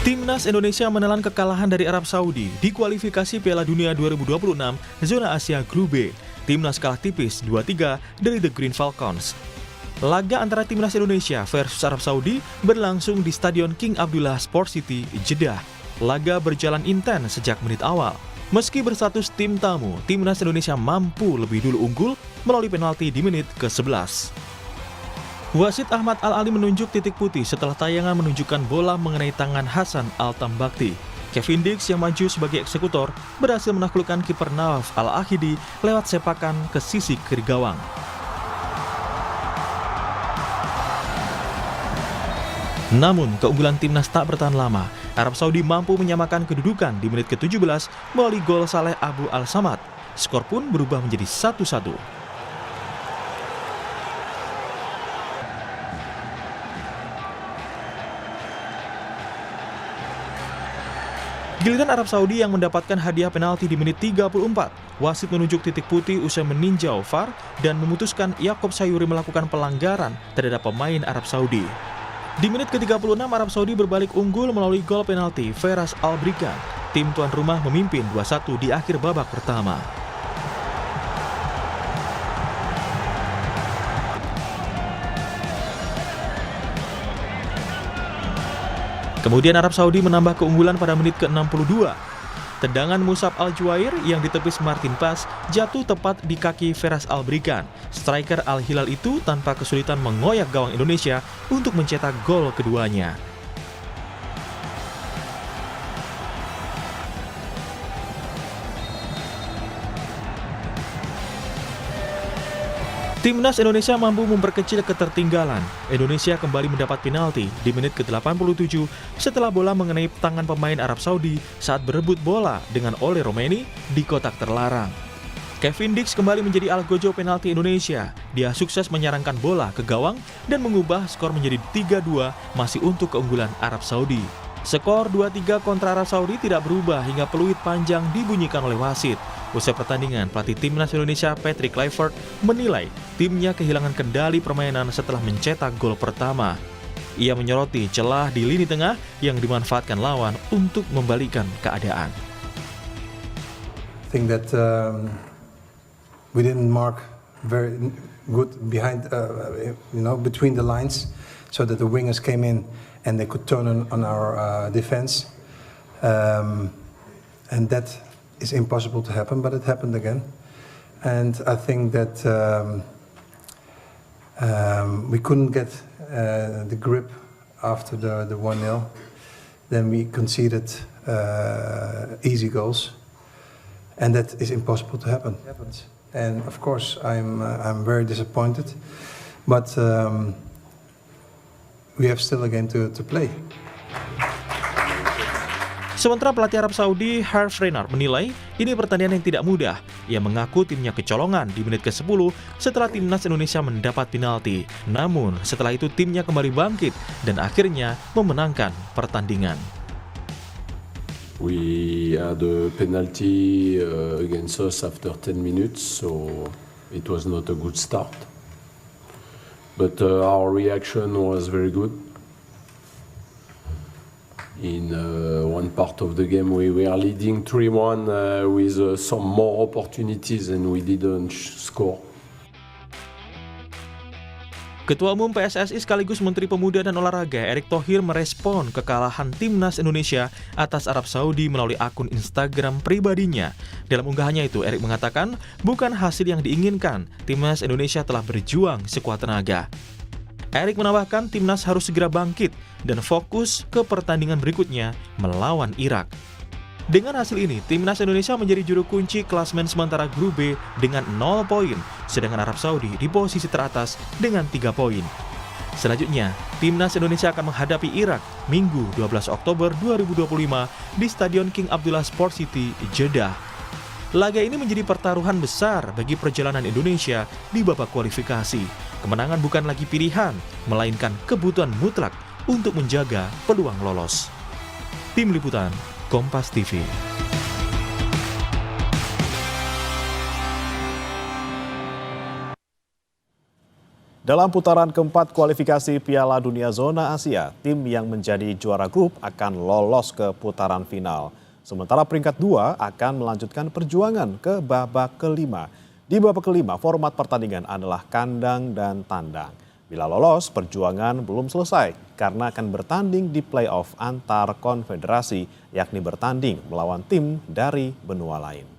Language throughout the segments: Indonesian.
Timnas Indonesia menelan kekalahan dari Arab Saudi di kualifikasi Piala Dunia 2026 zona Asia Grup B. Timnas kalah tipis 2-3 dari The Green Falcons. Laga antara Timnas Indonesia versus Arab Saudi berlangsung di Stadion King Abdullah Sport City, Jeddah. Laga berjalan intens sejak menit awal. Meski berstatus tim tamu, Timnas Indonesia mampu lebih dulu unggul melalui penalti di menit ke-11. Wasit Ahmad Al-Ali menunjuk titik putih setelah tayangan menunjukkan bola mengenai tangan Hasan Al-Tambakti. Kevin Dix yang maju sebagai eksekutor berhasil menaklukkan kiper Nawaf Al-Ahidi lewat sepakan ke sisi kiri gawang. Namun, keunggulan timnas tak bertahan lama. Arab Saudi mampu menyamakan kedudukan di menit ke-17 melalui gol Saleh Abu Al-Samad. Skor pun berubah menjadi 1-1. Giliran Arab Saudi yang mendapatkan hadiah penalti di menit 34. Wasit menunjuk titik putih usai meninjau VAR dan memutuskan Yakob Sayuri melakukan pelanggaran terhadap pemain Arab Saudi. Di menit ke-36 Arab Saudi berbalik unggul melalui gol penalti Feras Al-Brikan. Tim tuan rumah memimpin 2-1 di akhir babak pertama. Kemudian Arab Saudi menambah keunggulan pada menit ke-62. Tendangan Musab Al-Juwair yang ditepis Martin Pas jatuh tepat di kaki Feras Al-Brikan. Striker Al-Hilal itu tanpa kesulitan mengoyak gawang Indonesia untuk mencetak gol keduanya. Timnas Indonesia mampu memperkecil ketertinggalan. Indonesia kembali mendapat penalti di menit ke-87 setelah bola mengenai tangan pemain Arab Saudi saat berebut bola dengan Ole Romeni di kotak terlarang. Kevin Dix kembali menjadi algojo penalti Indonesia. Dia sukses menyarangkan bola ke gawang dan mengubah skor menjadi 3-2 masih untuk keunggulan Arab Saudi. Skor 2-3 kontra Arab Saudi tidak berubah hingga peluit panjang dibunyikan oleh wasit. Usai pertandingan, pelatih Timnas Indonesia Patrick Kluivert menilai timnya kehilangan kendali permainan setelah mencetak gol pertama. Ia menyoroti celah di lini tengah yang dimanfaatkan lawan untuk membalikkan keadaan. I think that we didn't mark very good behind, between the lines, so that the wingers came in and they could turn on our defense, and that is impossible to happen, but it happened again. And I think that we couldn't get the grip after the 1-0. Then we conceded easy goals, and that is impossible to happen. And of course, I'm very disappointed, but we have still a game to play. Sementara pelatih Arab Saudi Herve Renard menilai ini pertandingan yang tidak mudah. Ia mengaku timnya kecolongan di menit ke-10 setelah timnas Indonesia mendapat penalti. Namun setelah itu timnya kembali bangkit dan akhirnya memenangkan pertandingan. We had a penalty against us after 10 minutes, so it was not a good start. But our reaction was very good. In one part of the game we were leading 3-1 with some more opportunities and we didn't score. Ketua Umum PSSI sekaligus Menteri Pemuda dan Olahraga Erick Thohir merespon kekalahan Timnas Indonesia atas Arab Saudi melalui akun Instagram pribadinya. Dalam unggahannya itu, Erick mengatakan bukan hasil yang diinginkan, Timnas Indonesia telah berjuang sekuat tenaga. Erick menambahkan timnas harus segera bangkit dan fokus ke pertandingan berikutnya melawan Irak. Dengan hasil ini, timnas Indonesia menjadi juru kunci klasmen sementara Grup B dengan 0 poin, sedangkan Arab Saudi di posisi teratas dengan 3 poin. Selanjutnya, timnas Indonesia akan menghadapi Irak Minggu 12 Oktober 2025 di Stadion King Abdullah Sport City, Jeddah. Laga ini menjadi pertaruhan besar bagi perjalanan Indonesia di babak kualifikasi. Kemenangan bukan lagi pilihan, melainkan kebutuhan mutlak untuk menjaga peluang lolos. Tim Liputan, Kompas TV. Dalam putaran keempat kualifikasi Piala Dunia Zona Asia, tim yang menjadi juara grup akan lolos ke putaran final. Sementara peringkat 2 akan melanjutkan perjuangan ke babak kelima. Di babak kelima, format pertandingan adalah kandang dan tandang. Bila lolos, perjuangan belum selesai karena akan bertanding di play-off antar konfederasi, yakni bertanding melawan tim dari benua lain.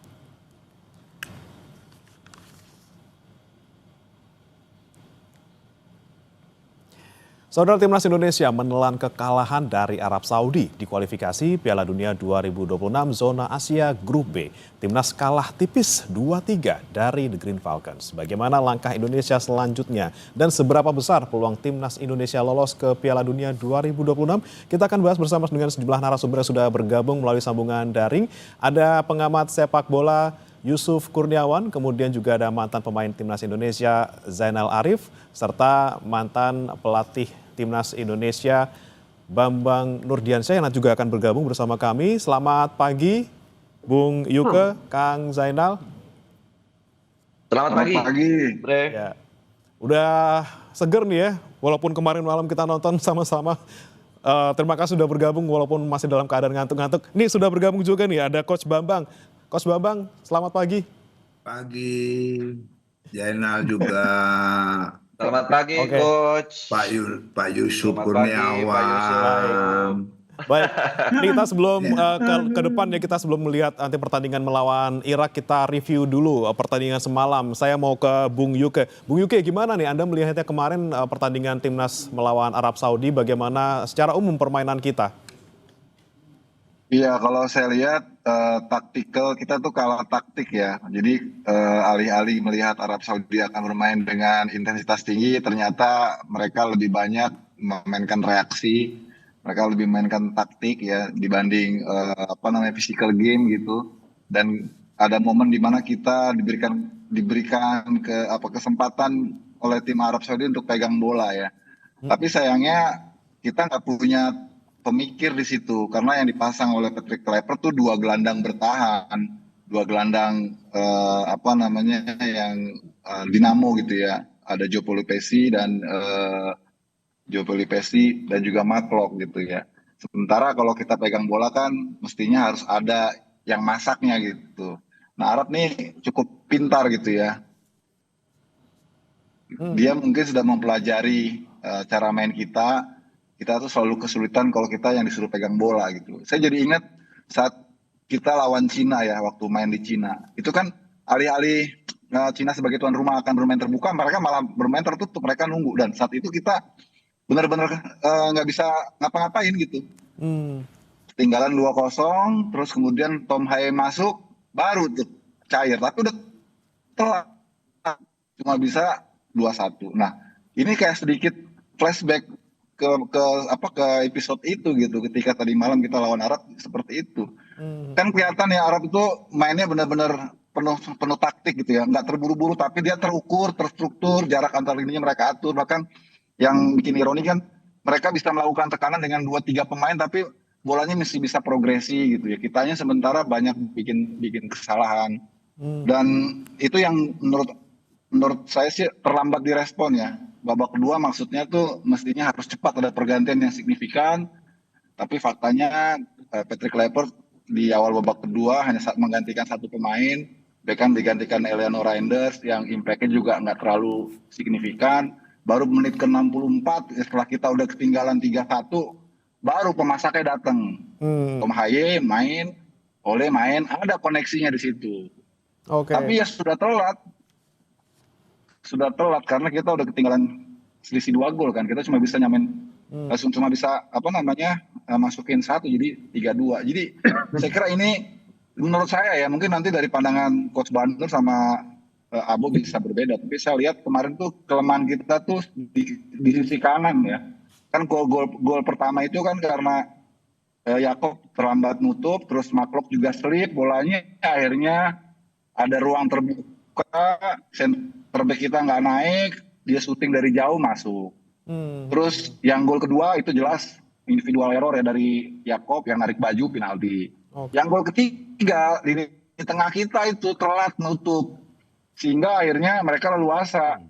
Saudara, timnas Indonesia menelan kekalahan dari Arab Saudi di kualifikasi Piala Dunia 2026 Zona Asia Grup B. Timnas kalah tipis 2-3 dari The Green Falcons. Bagaimana langkah Indonesia selanjutnya dan seberapa besar peluang timnas Indonesia lolos ke Piala Dunia 2026? Kita akan bahas bersama dengan sejumlah narasumber yang sudah bergabung melalui sambungan daring. Ada pengamat sepak bola Yusuf Kurniawan, kemudian juga ada mantan pemain timnas Indonesia Zainal Arif, serta mantan pelatih timnas Indonesia Bambang Nurdiansyah yang juga akan bergabung bersama kami. Selamat pagi, Bung Yuke, Kang Zainal. Selamat pagi, Bre. Ya, udah seger nih ya, walaupun kemarin malam kita nonton sama-sama. Terima kasih sudah bergabung walaupun masih dalam keadaan ngantuk-ngantuk. Nih sudah bergabung juga nih, ada Coach Bambang. Coach Bambang, selamat pagi. Pagi, Jainal juga. Selamat pagi, Coach. Pak Yusuf Kurniawan. Baik, ini kita sebelum ke depan ya, kita sebelum melihat nanti pertandingan melawan Irak, kita review dulu pertandingan semalam. Saya mau ke Bung Yuke. Bung Yuke, gimana nih Anda melihatnya kemarin pertandingan timnas melawan Arab Saudi, bagaimana secara umum permainan kita? Iya, kalau saya lihat taktikal kita tuh kalah taktik ya. Jadi alih-alih melihat Arab Saudi akan bermain dengan intensitas tinggi, ternyata mereka lebih banyak memainkan reaksi, mereka lebih memainkan taktik ya dibanding physical game gitu. Dan ada momen di mana kita diberikan kesempatan oleh tim Arab Saudi untuk pegang bola ya. Tapi sayangnya kita nggak punya pemikir di situ karena yang dipasang oleh Patrick Kluivert tuh dua gelandang bertahan, dua gelandang yang dinamo gitu ya. Ada Joe Pelupessy dan juga Matlock gitu ya. Sementara kalau kita pegang bola kan mestinya harus ada yang masaknya gitu. Nah, Arab nih cukup pintar gitu ya. Dia mungkin sudah mempelajari cara main kita. Kita tuh selalu kesulitan kalau kita yang disuruh pegang bola gitu. Saya jadi ingat saat kita lawan Cina ya, waktu main di Cina. Itu kan alih-alih Cina sebagai tuan rumah akan bermain terbuka, mereka malah bermain tertutup, mereka nunggu. Dan saat itu kita benar-benar nggak bisa ngapa-ngapain gitu. Ketinggalan 2-0, terus kemudian Tom Haye masuk, baru tuh cair. Tapi udah telat, cuma bisa 2-1. Nah, ini kayak sedikit flashback ke episode itu gitu, ketika tadi malam kita lawan Arab seperti itu. Kan kelihatan ya Arab itu mainnya benar-benar penuh taktik gitu ya, nggak terburu-buru tapi dia terukur, terstruktur, jarak antar lininya mereka atur. Bahkan yang bikin ironi kan mereka bisa melakukan tekanan dengan 2-3 pemain tapi bolanya mesti bisa progresi gitu ya. Kitanya sementara banyak bikin kesalahan. Dan itu yang menurut saya sih terlambat direspon ya. Babak kedua maksudnya tuh mestinya harus cepat ada pergantian yang signifikan, tapi faktanya Patrick Kluivert di awal babak kedua hanya menggantikan satu pemain, Beckham digantikan Eleanor Reinders yang impact-nya juga nggak terlalu signifikan. Baru menit ke-64 setelah kita udah ketinggalan 3-1, baru pemasaknya datang. Tom Haye main, Ole main, ada koneksinya di situ. Tapi ya sudah telat karena kita udah ketinggalan selisih 2 gol kan. Kita cuma bisa masukin 1 jadi 3-2. Jadi saya kira ini menurut saya ya, mungkin nanti dari pandangan Coach Bandar sama Abo bisa berbeda. Tapi saya lihat kemarin tuh kelemahan kita tuh di sisi kanan ya. Kan gol pertama itu kan karena Yakob terlambat nutup, terus Matlock juga slip bolanya, akhirnya ada ruang terbuka, center back kita nggak naik, dia syuting dari jauh masuk. Terus yang gol kedua itu jelas individual error ya dari Yakob yang narik baju penalti. Yang gol ketiga di tengah kita itu telat nutup sehingga akhirnya mereka leluasa.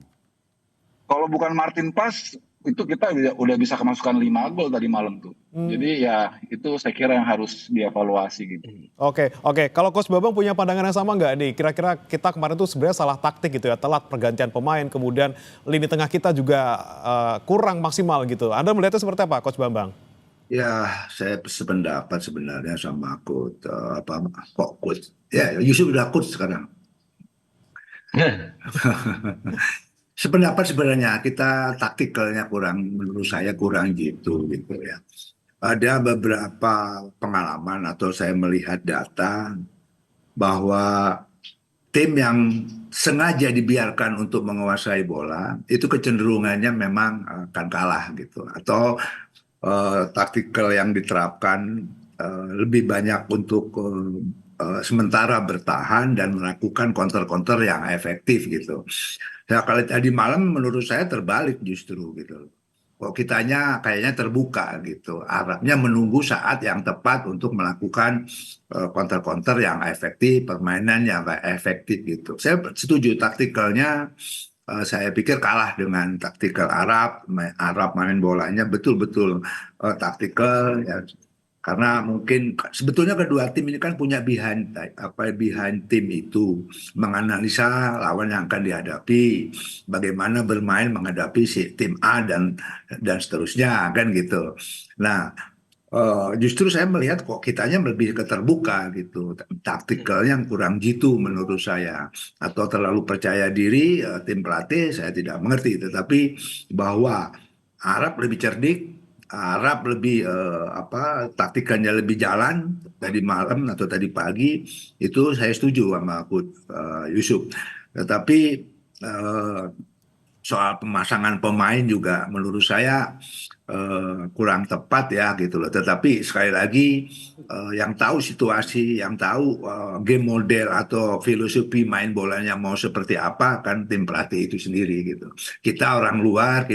Kalau bukan Martin Pass itu kita udah bisa kemasukan 5 gol tadi malam tuh. Jadi ya itu saya kira yang harus dievaluasi gitu. Oke. Kalau Coach Babang punya pandangan yang sama nggak nih? Kira-kira kita kemarin tuh sebenarnya salah taktik gitu ya, telat pergantian pemain, kemudian lini tengah kita juga kurang maksimal gitu. Anda melihatnya seperti apa, Coach Bambang? Ya, saya sependapat sebenarnya sama coach. Ya, Yusuf udah coach sekarang. Sependapat sebenarnya kita taktikalnya kurang, menurut saya kurang gitu ya. Ada beberapa pengalaman atau saya melihat data bahwa tim yang sengaja dibiarkan untuk menguasai bola itu kecenderungannya memang akan kalah gitu, atau taktikal yang diterapkan lebih banyak untuk sementara bertahan dan melakukan counter-counter yang efektif gitu. Ya kalau tadi malam menurut saya terbalik justru gitu. Kok kitanya kayaknya terbuka gitu. Arabnya menunggu saat yang tepat untuk melakukan counter-counter yang efektif, permainan yang efektif gitu. Saya setuju taktikalnya. Saya pikir kalah dengan taktikal Arab. Arab main bolanya betul-betul taktikal ya. Karena mungkin sebetulnya kedua tim ini kan punya behind tim itu, menganalisa lawan yang akan dihadapi, bagaimana bermain menghadapi si tim A dan seterusnya kan gitu. Nah, justru saya melihat kok kitanya lebih keterbuka gitu, taktikalnya yang kurang jitu menurut saya, atau terlalu percaya diri tim pelatih saya tidak mengerti, tetapi bahwa Arab lebih cerdik, Arab lebih taktikannya lebih jalan tadi malam atau tadi pagi, itu saya setuju sama Coach Yusuf. Tetapi soal pemasangan pemain juga menurut saya kurang tepat ya gitu loh. Tetapi sekali lagi yang tahu situasi, yang tahu game model atau filosofi main bolanya mau seperti apa kan tim pelatih itu sendiri gitu. Kita orang luar,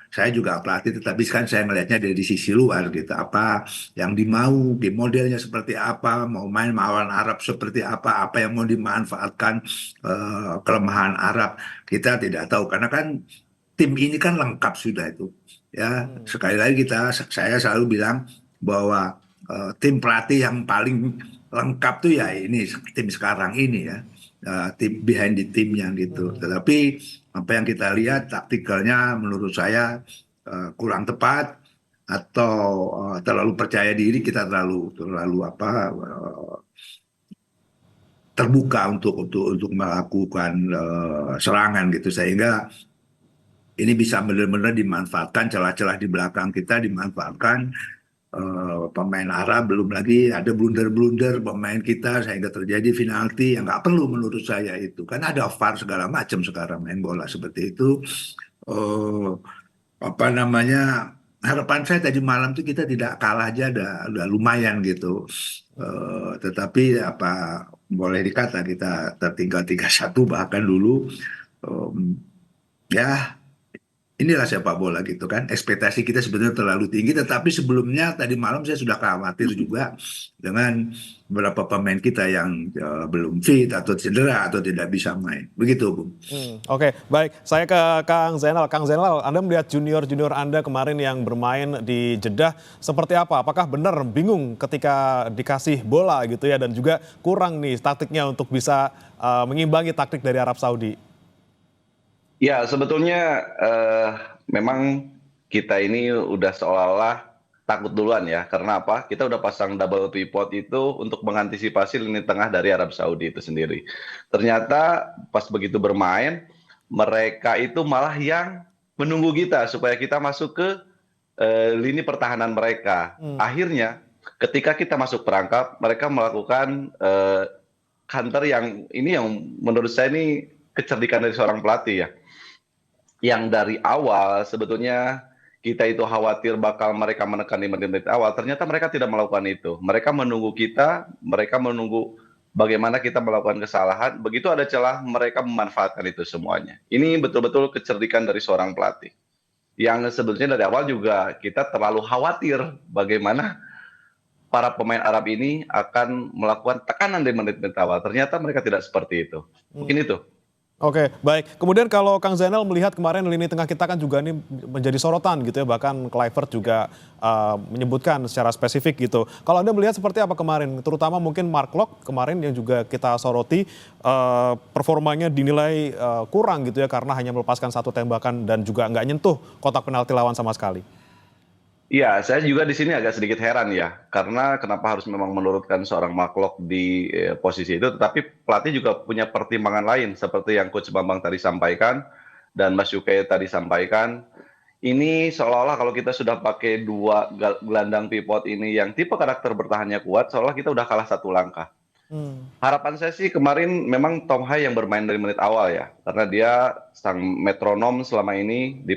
saya juga pelatih, tetapi kan saya melihatnya dari sisi luar gitu. Apa yang dimau, game modelnya seperti apa, mau main melawan Arab seperti apa yang mau dimanfaatkan kelemahan Arab, kita tidak tahu. Karena kan tim ini kan lengkap sudah itu. Ya, sekali lagi saya selalu bilang bahwa tim pelatih yang paling lengkap tuh ya ini tim sekarang ini ya. Tim behind the timnya gitu. Tetapi apa yang kita lihat taktikalnya menurut saya kurang tepat, atau terlalu percaya diri, kita terlalu terbuka untuk melakukan serangan gitu, sehingga ini bisa benar-benar dimanfaatkan celah-celah di belakang kita, dimanfaatkan pemain Arab. Belum lagi ada blunder-blunder pemain kita sehingga terjadi penalti yang nggak perlu menurut saya itu. Kan ada VAR segala macam sekarang main bola seperti itu. Harapan saya tadi malam tuh kita tidak kalah aja, udah lumayan gitu. Tetapi boleh dikata kita tertinggal 3-1 bahkan dulu. Ya, inilah sepak bola gitu kan. Ekspektasi kita sebenarnya terlalu tinggi, tetapi sebelumnya tadi malam saya sudah khawatir juga dengan beberapa pemain kita yang belum fit atau cedera atau tidak bisa main. Begitu, Bung. Oke, baik. Saya ke Kang Zainal. Kang Zainal, Anda melihat junior-junior Anda kemarin yang bermain di Jeddah seperti apa? Apakah benar bingung ketika dikasih bola gitu ya, dan juga kurang nih taktiknya untuk bisa mengimbangi taktik dari Arab Saudi? Ya, sebetulnya memang kita ini udah seolah-olah takut duluan ya. Karena apa? Kita udah pasang double pivot itu untuk mengantisipasi lini tengah dari Arab Saudi itu sendiri. Ternyata pas begitu bermain, mereka itu malah yang menunggu kita supaya kita masuk ke lini pertahanan mereka. Akhirnya ketika kita masuk perangkap, mereka melakukan counter yang menurut saya ini kecerdikan dari seorang pelatih ya. Yang dari awal sebetulnya kita itu khawatir bakal mereka menekan di menit-menit awal, ternyata mereka tidak melakukan itu. Mereka menunggu kita, mereka menunggu bagaimana kita melakukan kesalahan, begitu ada celah mereka memanfaatkan itu semuanya. Ini betul-betul kecerdikan dari seorang pelatih. Yang sebetulnya dari awal juga kita terlalu khawatir bagaimana para pemain Arab ini akan melakukan tekanan di menit-menit awal. Ternyata mereka tidak seperti itu. Mungkin itu. Oke, baik. Kemudian kalau Kang Zainal melihat kemarin lini tengah kita kan juga ini menjadi sorotan gitu ya, bahkan Kluivert juga menyebutkan secara spesifik gitu. Kalau Anda melihat seperti apa kemarin, terutama mungkin Mark Locke kemarin yang juga kita soroti performanya dinilai kurang gitu ya karena hanya melepaskan 1 tembakan dan juga nggak nyentuh kotak penalti lawan sama sekali. Iya, saya juga di sini agak sedikit heran ya, karena kenapa harus memang menurunkan seorang Mark Locke di posisi itu, tetapi pelatih juga punya pertimbangan lain, seperti yang Coach Bambang tadi sampaikan, dan Mas Yuke tadi sampaikan. Ini seolah-olah kalau kita sudah pakai 2 gelandang pivot ini yang tipe karakter bertahannya kuat, seolah kita udah kalah 1 langkah. Harapan saya sih kemarin memang Tom Hai yang bermain dari menit awal ya, karena dia sang metronom selama ini di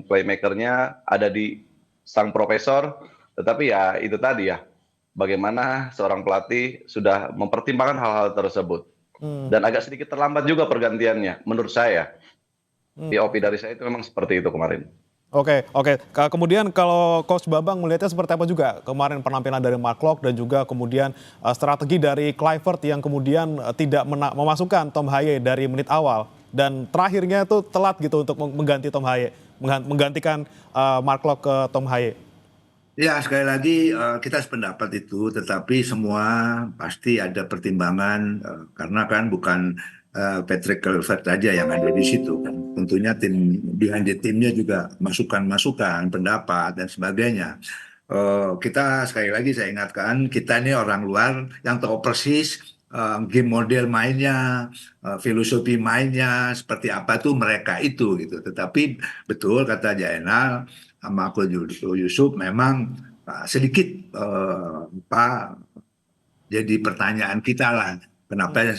playmaker-nya ada di sang profesor, tetapi ya itu tadi ya, bagaimana seorang pelatih sudah mempertimbangkan hal-hal tersebut. Dan agak sedikit terlambat juga pergantiannya, menurut saya. POV dari saya itu memang seperti itu kemarin. Oke. Kemudian kalau Coach Bambang melihatnya seperti apa juga kemarin penampilan dari Mark Locke dan juga kemudian strategi dari Kluivert yang kemudian tidak memasukkan Tom Haye dari menit awal dan terakhirnya itu telat gitu untuk mengganti Tom Haye, menggantikan Mark Locke ke Tom Haye. Ya, sekali lagi kita sependapat itu, tetapi semua pasti ada pertimbangan karena kan bukan Patrick Kluivert saja yang ada di situ kan. Tentunya tim behind the timnya juga masukan-masukan, pendapat dan sebagainya. Kita sekali lagi saya ingatkan, kita ini orang luar yang tahu persis game model mainnya, filosofi mainnya seperti apa tuh mereka itu gitu. Tetapi betul kata Jainal sama Coach Yusuf memang sedikit jadi pertanyaan kita lah. Kenapa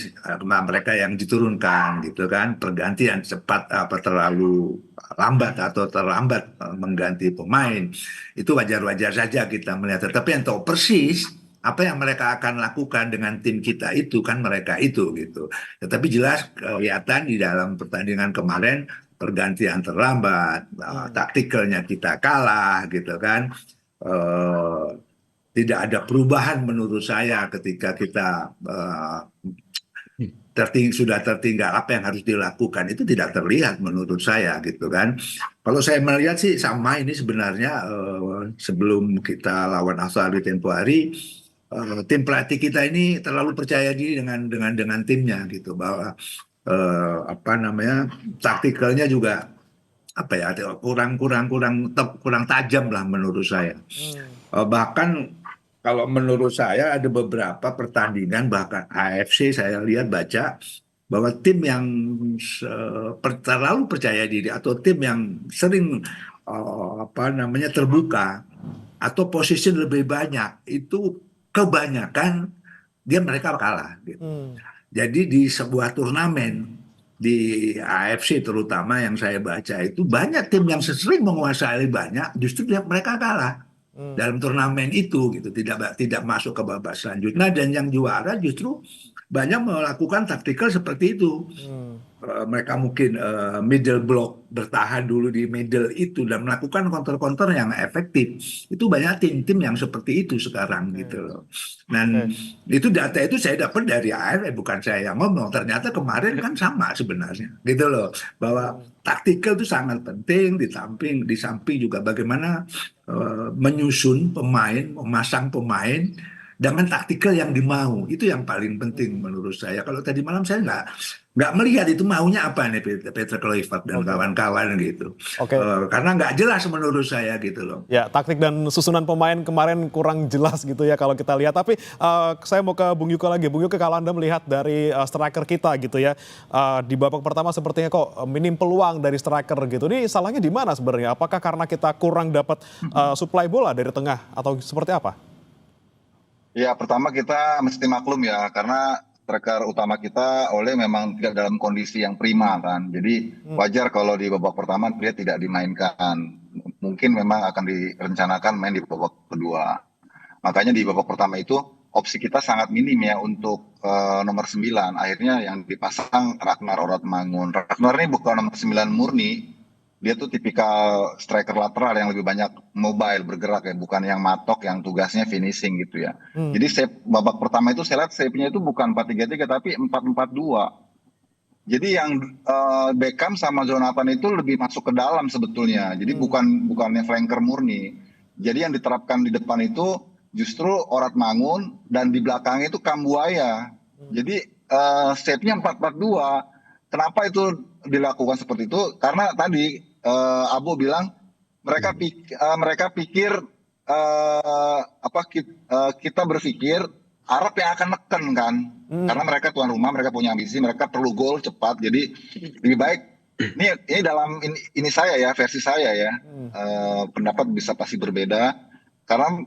mereka yang diturunkan gitu kan, pergantian cepat apa terlalu lambat atau terlambat mengganti pemain, itu wajar-wajar saja kita melihat. Tetapi yang tahu persis apa yang mereka akan lakukan dengan tim kita itu kan mereka itu gitu. Tetapi jelas kelihatan di dalam pertandingan kemarin pergantian terlambat, taktikalnya kita kalah gitu kan. Tidak ada perubahan menurut saya ketika kita sudah tertinggal, apa yang harus dilakukan itu tidak terlihat menurut saya gitu kan. Kalau saya melihat sih sama ini sebenarnya sebelum kita lawan Australia tempo hari, tim pelatih kita ini terlalu percaya diri dengan timnya gitu, bahwa taktikalnya juga kurang tajam lah menurut saya. Bahkan kalau menurut saya ada beberapa pertandingan bahkan AFC saya lihat baca bahwa tim yang terlalu percaya diri atau tim yang sering terbuka atau posisi lebih banyak itu kebanyakan mereka kalah gitu. Jadi di sebuah turnamen di AFC terutama yang saya baca itu banyak tim yang sering menguasai banyak justru mereka kalah dalam turnamen itu gitu, tidak masuk ke babak selanjutnya, dan yang juara justru banyak melakukan taktikal seperti itu. Mereka mungkin middle block, bertahan dulu di middle itu dan melakukan counter-counter yang efektif. Itu banyak tim-tim yang seperti itu sekarang gitu loh. Dan itu data itu saya dapat dari AFF, bukan saya yang ngomong. Ternyata kemarin kan sama sebenarnya gitu loh, bahwa taktikal itu sangat penting, di samping juga bagaimana menyusun pemain, memasang pemain dengan taktikal yang dimau, itu yang paling penting menurut saya. Kalau tadi malam saya nggak melihat itu maunya apa nih Patrick Kluivert dan kawan-kawan gitu. Karena nggak jelas menurut saya gitu loh. Ya, taktik dan susunan pemain kemarin kurang jelas gitu ya kalau kita lihat. Tapi saya mau ke Bung Yuke lagi. Bung Yuke, kalau Anda melihat dari striker kita gitu ya, di babak pertama sepertinya kok minim peluang dari striker gitu. Ini salahnya di mana sebenarnya? Apakah karena kita kurang dapat suplai bola dari tengah atau seperti apa? Ya, pertama kita mesti maklum ya, karena striker utama kita Ole memang tidak dalam kondisi yang prima kan. Jadi wajar kalau di babak pertama dia tidak dimainkan. Mungkin memang akan direncanakan main di babak kedua. Makanya di babak pertama itu opsi kita sangat minim ya untuk nomor 9. Akhirnya yang dipasang Ragnar Oratmangun. Ragnar ini bukan nomor 9 murni. Dia tuh tipikal striker lateral yang lebih banyak mobile, bergerak ya, bukan yang matok yang tugasnya finishing gitu ya. Jadi babak pertama itu saya lihat shape-nya itu bukan 4-3-3 tapi 4-4-2. Jadi yang Beckham sama Jonathan itu lebih masuk ke dalam sebetulnya. Jadi bukannya flanker murni. Jadi yang diterapkan di depan itu justru Orat Mangun dan di belakangnya itu Kambuaya. Jadi shape-nya 4-4-2. Kenapa itu dilakukan seperti itu? Karena tadi Abo bilang mereka pikir kita berpikir Arab yang akan neken kan, karena mereka tuan rumah, mereka punya ambisi, mereka perlu gol cepat, jadi lebih baik. Ini dalam ini saya ya, versi saya ya, pendapat bisa pasti berbeda, karena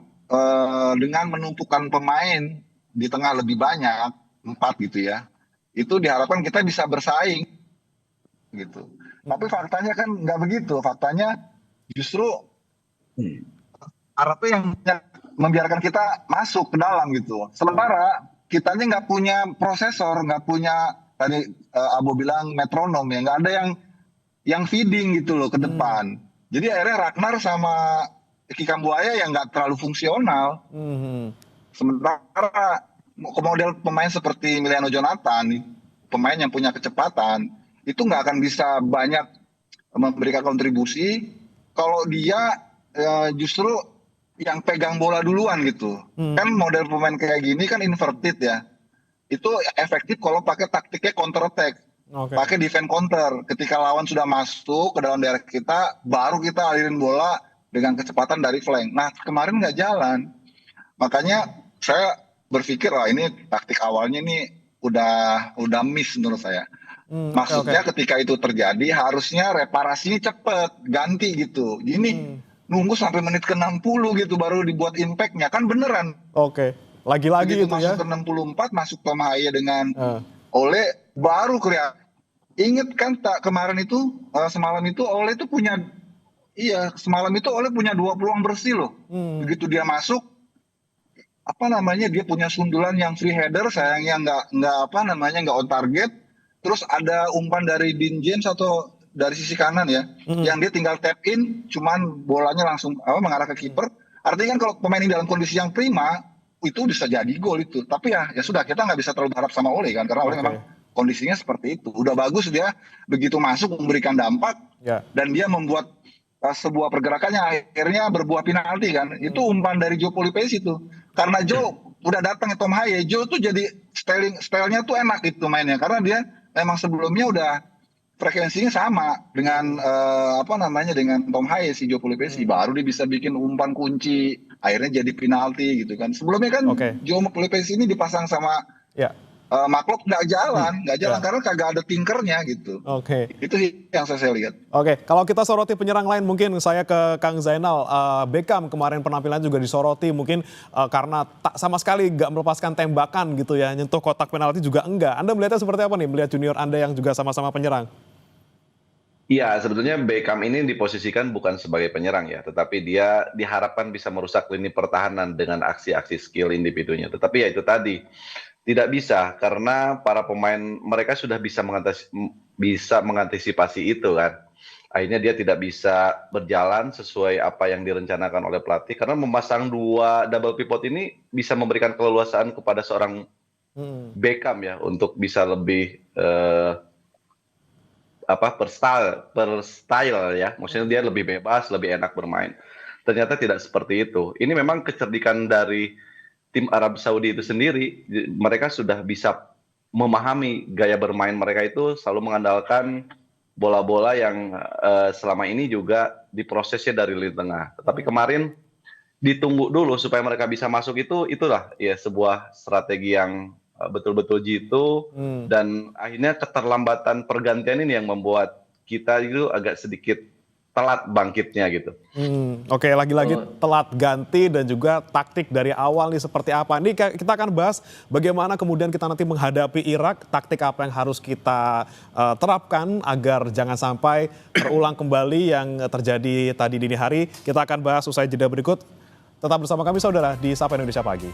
dengan menumpukan pemain di tengah lebih banyak 4 gitu ya, itu diharapkan kita bisa bersaing gitu. Tapi faktanya kan nggak begitu, faktanya justru Arabnya yang membiarkan kita masuk ke dalam gitu. Sementara kitanya nggak punya prosesor, nggak punya tadi Abo bilang metronom ya, nggak ada yang feeding gitu loh ke depan. Jadi akhirnya Ragnar sama Eki Kambuaya yang nggak terlalu fungsional. Sementara model pemain seperti Emiliano Jonathan, pemain yang punya kecepatan, itu nggak akan bisa banyak memberikan kontribusi kalau dia justru yang pegang bola duluan gitu. Kan model pemain kayak gini kan inverted ya. Itu efektif kalau pakai taktiknya counter attack. Pakai defense counter. Ketika lawan sudah masuk ke dalam daerah kita, baru kita alirin bola dengan kecepatan dari flank. Nah, kemarin nggak jalan. Makanya saya berpikir ini taktik awalnya ini udah miss menurut saya. Maksudnya ketika itu terjadi harusnya reparasinya cepet, ganti gitu. Gini nunggu sampai menit ke-60 gitu baru dibuat impact-nya, kan beneran. Lagi-lagi itu ya. Masuk ke 64, masuk Tom Haye dengan Ole, baru kelihatan. Ingat kan kemarin itu, semalam itu Ole itu punya, semalam itu Ole punya 2 peluang bersih loh. Begitu dia masuk, dia punya sundulan yang free header, sayangnya nggak on target. Terus ada umpan dari Dean James atau dari sisi kanan ya, yang dia tinggal tap in, cuman bolanya langsung mengarah ke kiper. Artinya kan kalau pemain ini dalam kondisi yang prima, itu bisa jadi gol itu. Tapi ya sudah, kita nggak bisa terlalu berharap sama Ole kan, karena Ole memang kondisinya seperti itu. Udah bagus dia begitu masuk memberikan dampak, dan dia membuat sebuah pergerakan yang akhirnya berbuah penalti kan. Itu umpan dari Joe Polipesi itu. Karena Joe udah datang Tom Haye, Joe tuh jadi stylenya tuh enak itu mainnya, karena dia memang sebelumnya udah frekuensinya sama dengan dengan Tom Haye si Joe Polipesi. Baru dia bisa bikin umpan kunci, akhirnya jadi penalti gitu kan. Sebelumnya kan Joe Polipesi ini dipasang sama Maklok nggak jalan karena kagak ada tinkernya gitu. Itu yang saya lihat. Kalau kita soroti penyerang lain, mungkin saya ke Kang Zainal. Beckham kemarin penampilan juga disoroti mungkin karena tak sama sekali nggak melepaskan tembakan gitu ya, nyentuh kotak penalti juga enggak. Anda melihatnya seperti apa nih, melihat junior Anda yang juga sama-sama penyerang? Iya, sebetulnya Beckham ini diposisikan bukan sebagai penyerang ya, tetapi dia diharapkan bisa merusak lini pertahanan dengan aksi-aksi skill individunya. Tetapi ya itu tadi, tidak bisa karena para pemain mereka sudah bisa mengantisipasi itu kan. Akhirnya dia tidak bisa berjalan sesuai apa yang direncanakan oleh pelatih, karena memasang 2 double pivot ini bisa memberikan keleluasaan kepada seorang Beckham ya untuk bisa lebih per style ya, maksudnya dia lebih bebas, lebih enak bermain. Ternyata tidak seperti itu. Ini memang kecerdikan dari tim Arab Saudi itu sendiri. Mereka sudah bisa memahami gaya bermain mereka itu selalu mengandalkan bola-bola yang selama ini juga diprosesnya dari lini tengah. Tetapi kemarin ditunggu dulu supaya mereka bisa masuk, itulah ya sebuah strategi yang betul-betul jitu, dan akhirnya keterlambatan pergantian ini yang membuat kita itu agak sedikit telat bangkitnya gitu. Lagi-lagi telat ganti dan juga taktik dari awal nih seperti apa. Ini kita akan bahas bagaimana kemudian kita nanti menghadapi Irak, taktik apa yang harus kita terapkan agar jangan sampai terulang kembali yang terjadi tadi dini hari. Kita akan bahas usai jeda berikut. Tetap bersama kami saudara di Sapa Indonesia Pagi.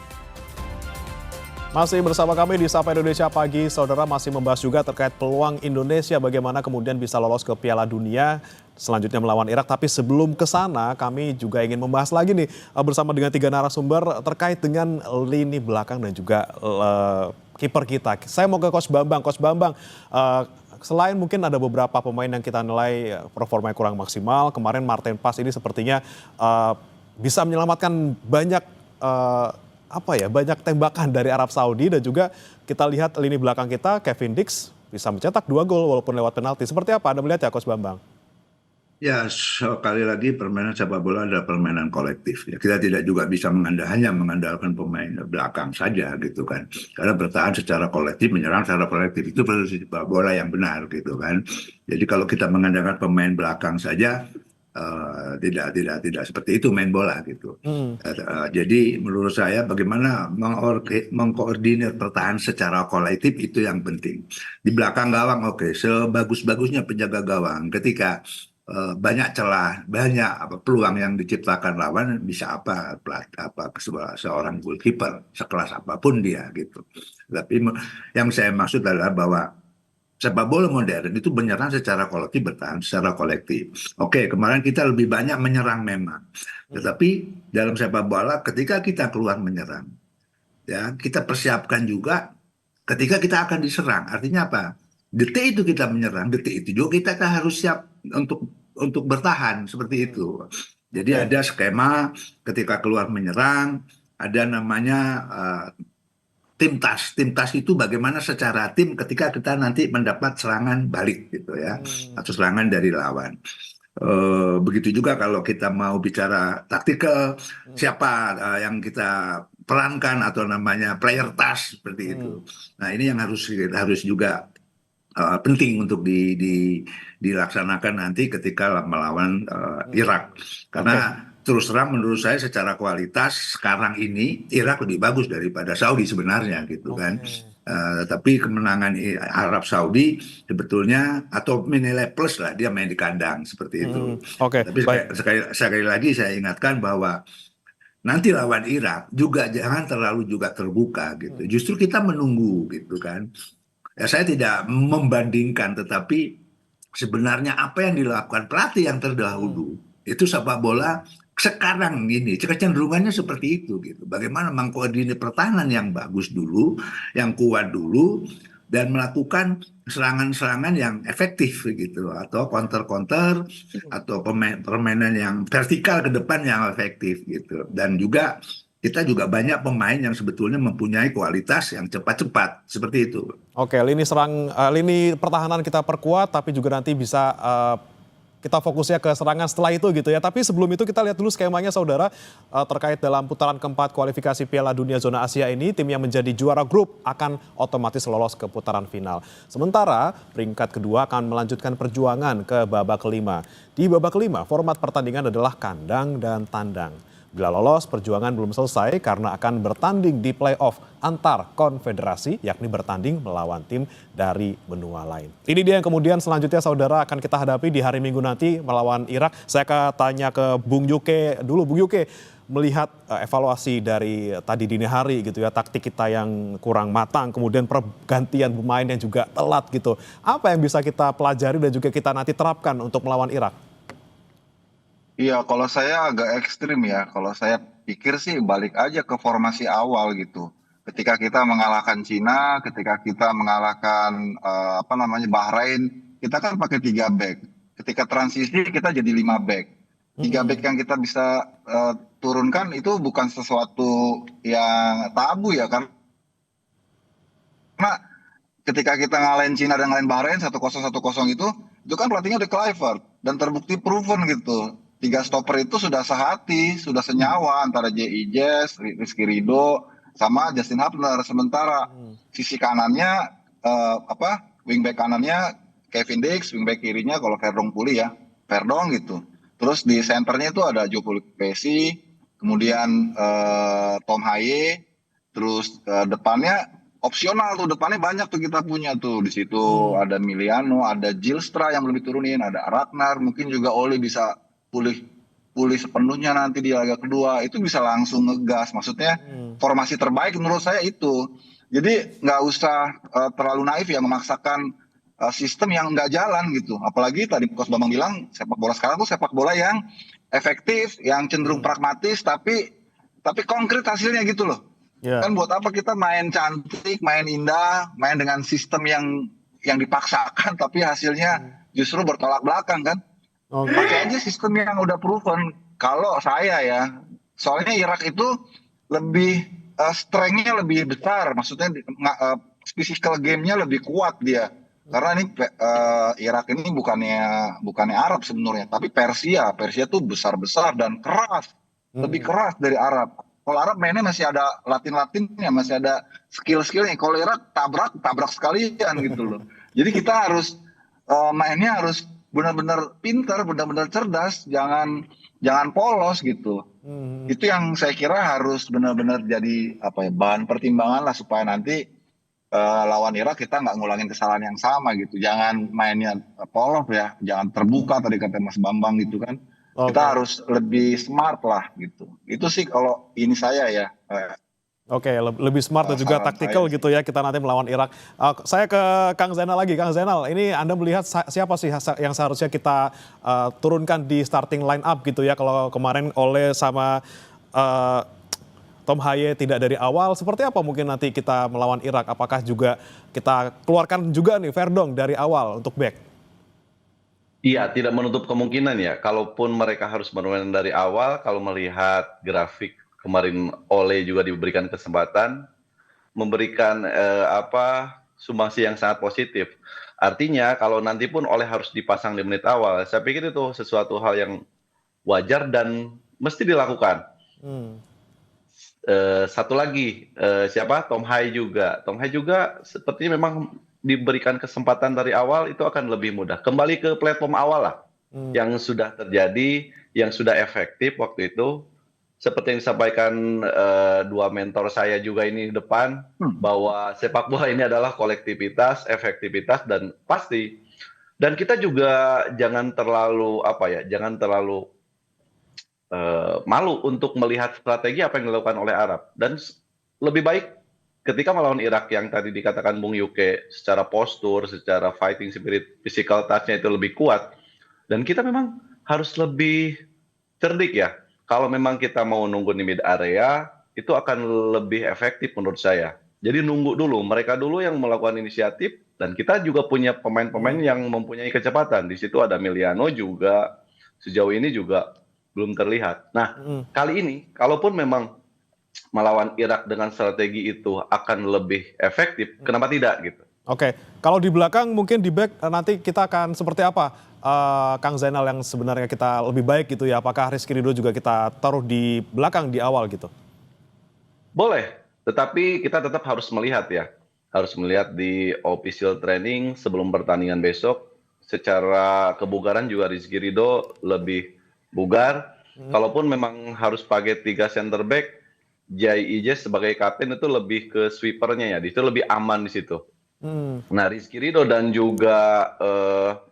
Masih bersama kami di Sapa Indonesia Pagi, saudara, masih membahas juga terkait peluang Indonesia bagaimana kemudian bisa lolos ke Piala Dunia selanjutnya melawan Irak. Tapi sebelum ke sana, kami juga ingin membahas lagi nih bersama dengan 3 narasumber terkait dengan lini belakang dan juga kiper kita. Saya mau ke Coach Bambang. Coach Bambang, selain mungkin ada beberapa pemain yang kita nilai performanya kurang maksimal, kemarin Martin Paes ini sepertinya bisa menyelamatkan banyak banyak tembakan dari Arab Saudi, dan juga kita lihat lini belakang kita Kevin Dix bisa mencetak 2 gol walaupun lewat penalti. Seperti apa Anda melihat ya Coach Bambang? Ya, sekali lagi permainan sepak bola adalah permainan kolektif. Ya, kita tidak juga bisa hanya mengandalkan pemain belakang saja gitu kan. Karena bertahan secara kolektif, menyerang secara kolektif itu sepak bola yang benar gitu kan. Jadi kalau kita mengandalkan pemain belakang saja, tidak seperti itu main bola gitu. Jadi menurut saya bagaimana mengkoordinir pertahanan secara kolektif itu yang penting. Di belakang gawang oke, sebagus-bagusnya penjaga gawang ketika banyak celah, banyak peluang yang diciptakan lawan, bisa seorang goalkeeper sekelas apapun dia gitu. Tapi yang saya maksud adalah bahwa sepak bola modern itu menyerang secara kolektif, bertahan secara kolektif. Oke, kemarin kita lebih banyak menyerang memang, tetapi dalam sepak bola ketika kita keluar menyerang, ya kita persiapkan juga ketika kita akan diserang. Artinya apa? Detik itu kita menyerang, detik itu juga kita harus siap untuk bertahan seperti itu. Jadi ada skema ketika keluar menyerang, ada namanya tim tas. Tim tas itu bagaimana secara tim ketika kita nanti mendapat serangan balik gitu ya, atau serangan dari lawan. Begitu juga kalau kita mau bicara taktikal, siapa yang kita perankan atau namanya player task seperti itu. Nah ini yang harus juga penting untuk dilaksanakan nanti ketika melawan Irak. Karena terus terang menurut saya secara kualitas sekarang ini Irak lebih bagus daripada Saudi sebenarnya gitu kan. Tapi kemenangan Arab Saudi sebetulnya atau nilai plus lah, dia main di kandang seperti itu. Tapi sekali lagi saya ingatkan bahwa nanti lawan Irak juga jangan terlalu juga terbuka gitu. Justru kita menunggu gitu kan. Ya saya tidak membandingkan, tetapi sebenarnya apa yang dilakukan pelatih yang terdahulu itu sepak bola sekarang ini kecenderungannya seperti itu gitu. Bagaimana mengkoordinir pertahanan yang bagus dulu, yang kuat dulu, dan melakukan serangan-serangan yang efektif gitu, atau counter-counter atau permainan yang vertikal ke depan yang efektif gitu. Dan juga kita juga banyak pemain yang sebetulnya mempunyai kualitas yang cepat-cepat seperti itu. Oke, lini pertahanan kita perkuat, tapi juga nanti bisa kita fokusnya ke serangan setelah itu gitu ya. Tapi sebelum itu kita lihat dulu skemanya saudara, terkait dalam putaran keempat kualifikasi Piala Dunia Zona Asia ini, tim yang menjadi juara grup akan otomatis lolos ke putaran final. Sementara peringkat kedua akan melanjutkan perjuangan ke babak kelima. Di babak kelima, format pertandingan adalah kandang dan tandang. Bila lolos, perjuangan belum selesai karena akan bertanding di play-off antar konfederasi, yakni bertanding melawan tim dari benua lain. Ini dia yang kemudian selanjutnya saudara akan kita hadapi di hari Minggu nanti melawan Irak. Saya akan tanya ke Bung Yuke dulu. Bung Yuke, melihat evaluasi dari tadi dini hari gitu ya, taktik kita yang kurang matang, kemudian pergantian pemain yang juga telat gitu. Apa yang bisa kita pelajari dan juga kita nanti terapkan untuk melawan Irak? Iya, kalau saya agak ekstrim ya. Kalau saya pikir sih balik aja ke formasi awal gitu. Ketika kita mengalahkan Cina, ketika kita mengalahkan Bahrain, kita kan pakai 3 back. Ketika transisi kita jadi 5 back. 3 back yang kita bisa turunkan itu bukan sesuatu yang tabu ya, karena ketika kita ngalahin Cina dan ngalahin Bahrain 1-0 itu kan pelatihnya udah Kluivert dan terbukti proven gitu. 3 stopper itu sudah sehati, sudah senyawa antara J.I. Jazz, Rizky Ridho, sama Justin Hubner. Sementara sisi kanannya, wingback kanannya Kevin Dix, wingback kirinya kalau Verdong pulih ya, Verdong gitu. Terus di senternya itu ada Joe Pesci, kemudian Tom Haye, terus depannya opsional tuh, depannya banyak tuh kita punya tuh. Di situ ada Miliano, ada Gilstra yang belum diturunin, ada Ragnar, mungkin juga Oli bisa pulih sepenuhnya nanti di laga kedua, itu bisa langsung ngegas. Maksudnya formasi terbaik menurut saya itu. Jadi nggak usah terlalu naif ya memaksakan sistem yang nggak jalan gitu. Apalagi tadi Coach Bambang bilang sepak bola sekarang tuh sepak bola yang efektif, yang cenderung pragmatis, tapi konkret hasilnya gitu loh. Kan buat apa kita main cantik, main indah, main dengan sistem yang dipaksakan tapi hasilnya justru bertolak belakang kan. Oke. Pakai aja sistem yang udah proven. Kalau saya ya, soalnya Irak itu lebih strength-nya lebih besar, maksudnya physical game-nya lebih kuat dia. Karena ini Irak ini bukannya Arab sebenarnya, tapi Persia. Persia tuh besar-besar dan keras, lebih keras dari Arab. Kalau Arab mainnya masih ada Latin-Latinnya, masih ada skill-skillnya. Kalau Irak tabrak sekalian gitu loh. Jadi kita harus mainnya harus benar-benar pintar, benar-benar cerdas, jangan polos gitu. Itu yang saya kira harus benar-benar jadi bahan pertimbangan lah supaya nanti lawan Irak kita nggak ngulangin kesalahan yang sama gitu. Jangan mainnya polos ya, jangan terbuka tadi kata Mas Bambang gitu kan. Kita harus lebih smart lah gitu. Itu sih kalau ini saya ya. Oke, lebih smart dan juga taktikal gitu ya kita nanti melawan Irak. Saya ke Kang Zainal lagi. Kang Zainal, ini Anda melihat siapa sih yang seharusnya kita turunkan di starting line up gitu ya? Kalau kemarin Ole sama Tom Haye tidak dari awal, seperti apa mungkin nanti kita melawan Irak? Apakah juga kita keluarkan juga nih Verdong dari awal untuk back? Iya, tidak menutup kemungkinan ya. Kalaupun mereka harus bermain dari awal, kalau melihat grafik kemarin Ole juga diberikan kesempatan, memberikan sumbangsi yang sangat positif. Artinya kalau nanti pun Ole harus dipasang di menit awal, saya pikir itu sesuatu hal yang wajar dan mesti dilakukan. Satu lagi, Tom Haye juga. Tom Haye juga sepertinya memang diberikan kesempatan dari awal itu akan lebih mudah. Kembali ke platform awal lah, yang sudah terjadi, yang sudah efektif waktu itu. Seperti yang disampaikan dua mentor saya juga ini di depan, bahwa sepak bola ini adalah kolektivitas, efektivitas, dan pasti. Dan kita juga jangan terlalu malu untuk melihat strategi apa yang dilakukan oleh Arab. Dan lebih baik ketika melawan Irak yang tadi dikatakan Bung Yuke, secara postur, secara fighting spirit, physical touch-nya itu lebih kuat. Dan kita memang harus lebih cerdik ya. Kalau memang kita mau nunggu di mid area, itu akan lebih efektif menurut saya. Jadi nunggu dulu, mereka dulu yang melakukan inisiatif, dan kita juga punya pemain-pemain yang mempunyai kecepatan. Di situ ada Emiliano juga, sejauh ini juga belum terlihat. Nah, kali ini, kalaupun memang melawan Irak dengan strategi itu akan lebih efektif, kenapa tidak gitu? Oke, kalau di belakang mungkin di back nanti kita akan seperti apa? Kang Zainal yang sebenarnya kita lebih baik gitu ya, apakah Rizky Ridho juga kita taruh di belakang di awal gitu? Boleh, tetapi kita tetap harus melihat ya. Harus melihat di official training sebelum pertandingan besok. Secara kebugaran juga Rizky Ridho lebih bugar. Kalaupun memang harus pakai 3 center back, Jai Ijes sebagai kapten itu lebih ke sweepernya ya, itu lebih aman di situ. Nah, Rizky Ridho dan juga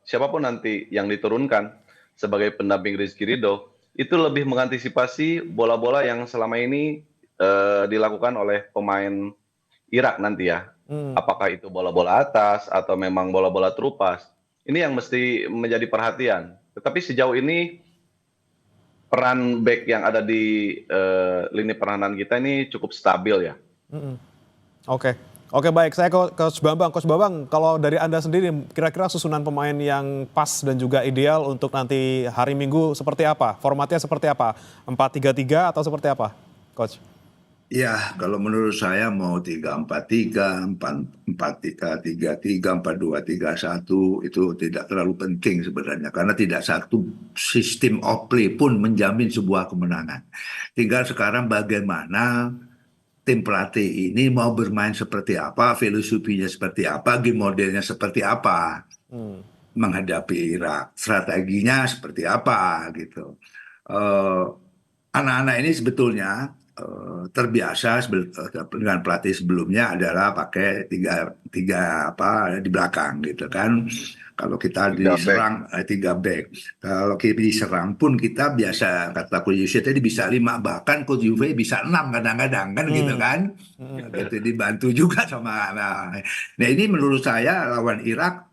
siapapun nanti yang diturunkan sebagai pendamping Rizky Ridho itu lebih mengantisipasi bola-bola yang selama ini dilakukan oleh pemain Irak nanti ya. Apakah itu bola-bola atas atau memang bola-bola terupas. Ini yang mesti menjadi perhatian. Tetapi sejauh ini peran back yang ada di lini pertahanan kita ini cukup stabil ya. Oke, baik. Saya ke Coach Bambang. Coach Bambang, kalau dari Anda sendiri, kira-kira susunan pemain yang pas dan juga ideal untuk nanti hari Minggu seperti apa? Formatnya seperti apa? 4-3-3 atau seperti apa, Coach? Ya, kalau menurut saya mau 3-4-3, 4-3-3, 4-2-3-1 itu tidak terlalu penting sebenarnya. Karena tidak satu sistem of play pun menjamin sebuah kemenangan. Tinggal sekarang bagaimana tim pelatih ini mau bermain seperti apa, filosofinya seperti apa, game modelnya seperti apa menghadapi Irak, strateginya seperti apa gitu. Anak-anak ini sebetulnya terbiasa dengan pelatih sebelumnya adalah pakai tiga di belakang gitu kan. Kalau kita diserang 3 back. Kalau kita diserang pun kita biasa, kata Coach Yusuf tadi bisa 5, bahkan Coach Juve bisa 6 kadang-kadang kan gitu kan. Gitu dibantu juga sama. Nah ini menurut saya lawan Irak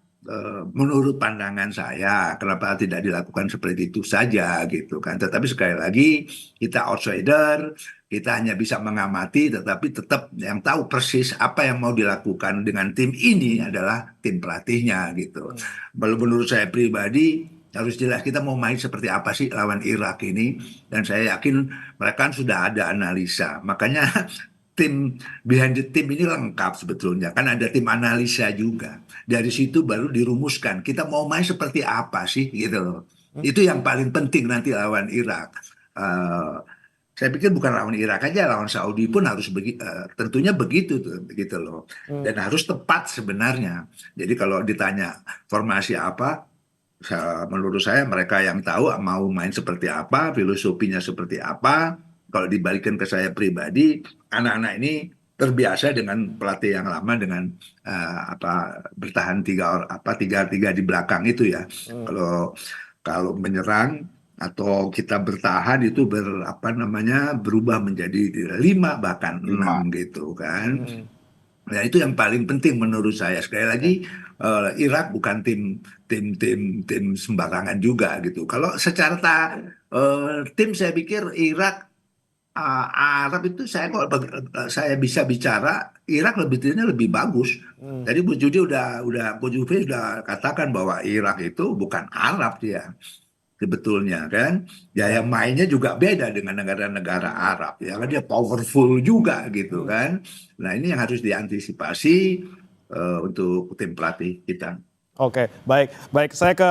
menurut pandangan saya, kenapa tidak dilakukan seperti itu saja gitu kan. Tetapi sekali lagi kita outsider, kita hanya bisa mengamati, tetapi tetap yang tahu persis apa yang mau dilakukan dengan tim ini adalah tim pelatihnya gitu. Menurut saya pribadi harus jelas kita mau main seperti apa sih lawan Irak ini, dan saya yakin mereka kan sudah ada analisa. Makanya tim behind the team ini lengkap sebetulnya, kan ada tim analisa juga. Dari situ baru dirumuskan kita mau main seperti apa sih gitu loh. Itu yang paling penting nanti lawan Irak. Eh, saya pikir bukan lawan Irak aja, lawan Saudi pun harus tentunya begitu tuh, begitu loh. Dan harus tepat sebenarnya. Jadi kalau ditanya formasi apa, menurut saya mereka yang tahu mau main seperti apa, filosofinya seperti apa. Kalau dibalikin ke saya pribadi, anak-anak ini terbiasa dengan pelatih yang lama dengan bertahan tiga tiga di belakang itu ya. Kalau kalau menyerang atau kita bertahan itu berubah menjadi 5 bahkan 6 gitu kan. Nah, itu yang paling penting menurut saya. Sekali lagi, Irak bukan tim sembarangan juga gitu. Kalau secara tim saya pikir Irak, Arab itu saya bisa bicara Irak timnya lebih bagus. Tadi Coach Juve udah katakan bahwa Irak itu bukan Arab dia sebetulnya kan. Gaya mainnya juga beda dengan negara-negara Arab ya kan, dia powerful juga gitu kan. Nah, ini yang harus diantisipasi untuk tim pelatih kita. Oke, baik. Baik, saya ke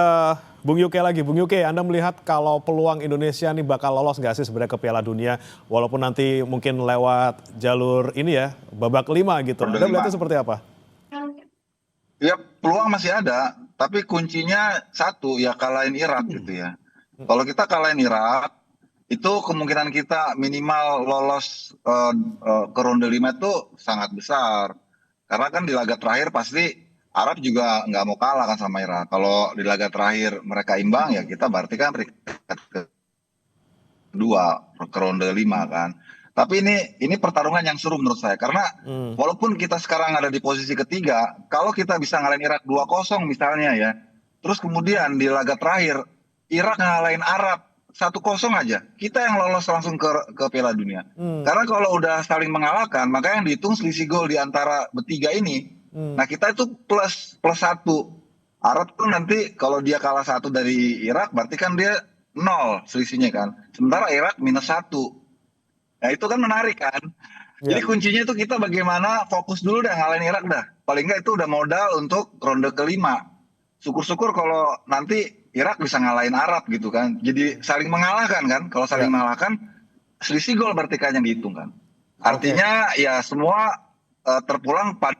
Bung Yuke lagi. Bung Yuke, Anda melihat kalau peluang Indonesia nih bakal lolos nggak sih sebenarnya ke Piala Dunia? Walaupun nanti mungkin lewat jalur ini ya, babak 5 gitu. Ronde Anda lima. melihatnya seperti apa? Ya, peluang masih ada, tapi kuncinya satu ya kalahin Irak gitu ya. Kalau kita kalahin Irak, itu kemungkinan kita minimal lolos ke ronde 5 itu sangat besar. Karena kan di laga terakhir pasti Arab juga nggak mau kalah kan sama Irak. Kalau di laga terakhir mereka imbang ya kita berarti kan peringkat kedua ke ronde 5 kan. Tapi ini pertarungan yang seru menurut saya karena walaupun kita sekarang ada di posisi ketiga, kalau kita bisa ngalahin Irak 2-0 misalnya ya, terus kemudian di laga terakhir Irak ngalahin Arab 1-0 aja, kita yang lolos langsung ke Piala Dunia. Karena kalau udah saling mengalahkan, maka yang dihitung selisih gol di antara bertiga ini. Nah, kita itu plus 1. Arab tuh nanti kalau dia kalah 1 dari Irak, berarti kan dia 0 selisihnya kan. Sementara Irak -1. Nah, itu kan menarik kan. Jadi kuncinya itu kita bagaimana fokus dulu dah ngalahin Irak dah. Paling nggak itu udah modal untuk ronde kelima. Syukur-syukur kalau nanti Irak bisa ngalahin Arab gitu kan. Jadi saling mengalahkan kan. Kalau saling mengalahkan, selisih gol berarti kan yang dihitung kan. Artinya ya semua terpulang pada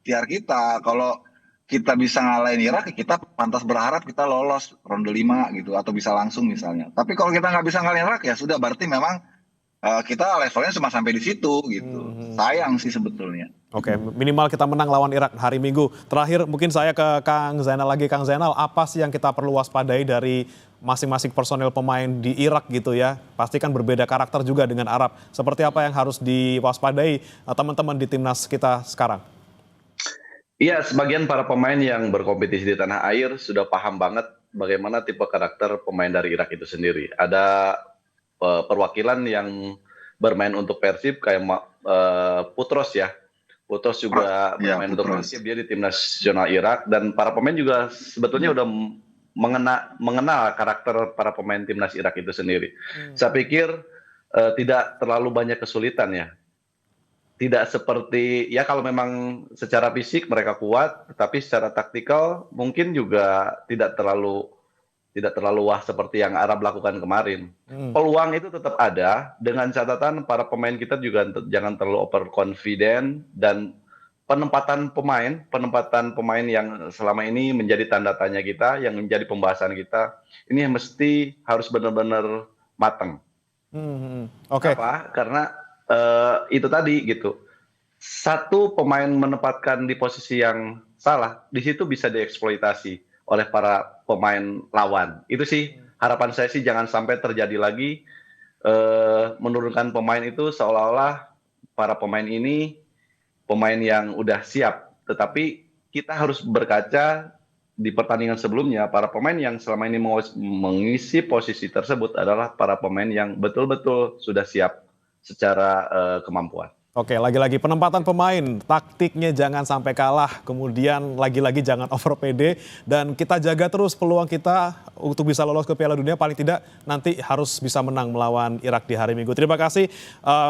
ikhtiar kita. Kalau kita bisa ngalahin Irak, kita pantas berharap kita lolos ronde 5 gitu. Atau bisa langsung misalnya. Tapi kalau kita nggak bisa ngalahin Irak ya sudah berarti memang kita levelnya cuma sampai di situ gitu. Sayang sih sebetulnya. Oke, minimal kita menang lawan Irak hari Minggu. Terakhir mungkin saya ke Kang Zainal lagi. Kang Zainal, apa sih yang kita perlu waspadai dari masing-masing personel pemain di Irak gitu ya? Pasti kan berbeda karakter juga dengan Arab. Seperti apa yang harus diwaspadai teman-teman di timnas kita sekarang? Iya, sebagian para pemain yang berkompetisi di tanah air sudah paham banget bagaimana tipe karakter pemain dari Irak itu sendiri. Ada perwakilan yang bermain untuk Persib kayak Putros ya. Putros juga bermain untuk Persib, dia di timnas nasional Irak, dan para pemain juga sebetulnya udah mengenal karakter para pemain timnas Irak itu sendiri. Saya pikir tidak terlalu banyak kesulitan ya. Tidak seperti ya kalau memang secara fisik mereka kuat, tapi secara taktikal mungkin juga tidak terlalu wah seperti yang Arab lakukan kemarin. Peluang itu tetap ada, dengan catatan para pemain kita juga jangan terlalu overconfident, dan penempatan pemain yang selama ini menjadi tanda tanya kita, yang menjadi pembahasan kita, ini mesti harus benar-benar matang. Oke. Apa? Karena itu tadi gitu. Satu pemain menempatkan di posisi yang salah, di situ bisa dieksploitasi oleh para pemain lawan. Itu sih harapan saya sih, jangan sampai terjadi lagi menurunkan pemain itu seolah-olah para pemain ini pemain yang udah siap, tetapi kita harus berkaca di pertandingan sebelumnya, para pemain yang selama ini mengisi posisi tersebut adalah para pemain yang betul-betul sudah siap secara kemampuan. Oke, lagi-lagi penempatan pemain, taktiknya jangan sampai kalah, kemudian lagi-lagi jangan over PD, dan kita jaga terus peluang kita untuk bisa lolos ke Piala Dunia, paling tidak nanti harus bisa menang melawan Irak di hari Minggu. Terima kasih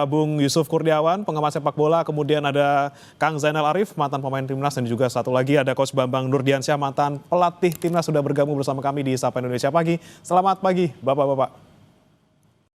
Bung Yusuf Kurniawan, pengamat sepak bola, kemudian ada Kang Zainal Arif, mantan pemain Timnas, dan juga satu lagi ada Coach Bambang Nurdiansyah, mantan pelatih Timnas, sudah bergabung bersama kami di Sapa Indonesia Pagi. Selamat pagi, Bapak-Bapak.